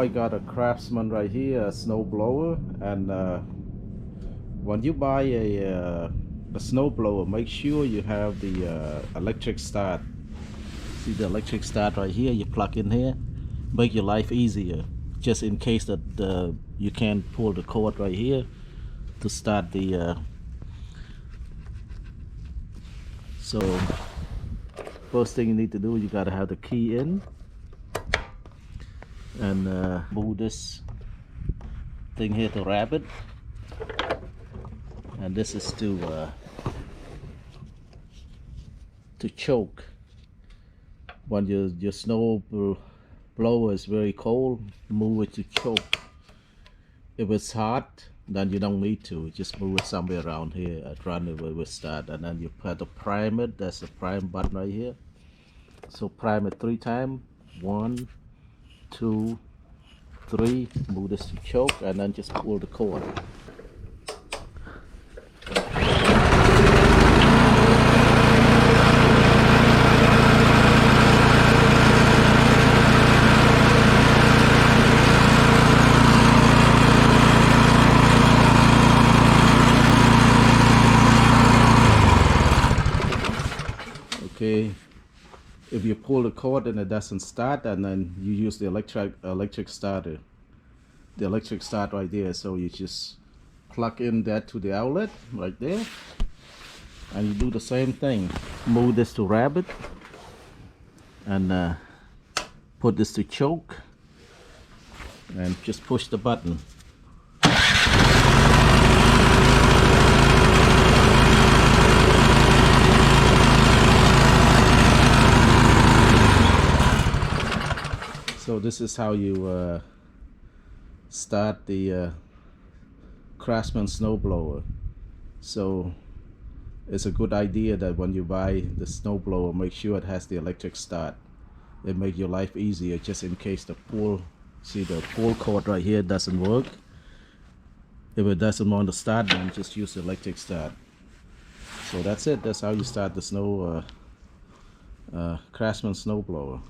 I got a Craftsman right here, a snow blower, and when you buy a snow blower, make sure you have the electric start. See the electric start right here? You plug in here, make your life easier. Just in case that you can't pull the cord right here to start the. So first thing you need to do, you gotta have the key in, and move this thing here to wrap it, and this is to choke. When your snow blower is very cold, move it to choke. If it's hot, then you don't need to, just move it somewhere around here and run it with start, and then you have to prime it. There's a prime button right here, so prime it 3 times. 1, 2, 3. Move this to choke, and then just pull the cord. Okay, if you pull the cord and it doesn't start, and then you use the electric starter, the electric start right there. So you just plug in that to the outlet right there, and you do the same thing. Move this to rabbit, and put this to choke, and just push the button. So this is how you start the Craftsman snowblower. So it's a good idea that when you buy the snowblower, make sure it has the electric start. It makes your life easier, just in case the pull cord right here doesn't work. If it doesn't want to start, then just use the electric start. So that's it. That's how you start the Craftsman snowblower.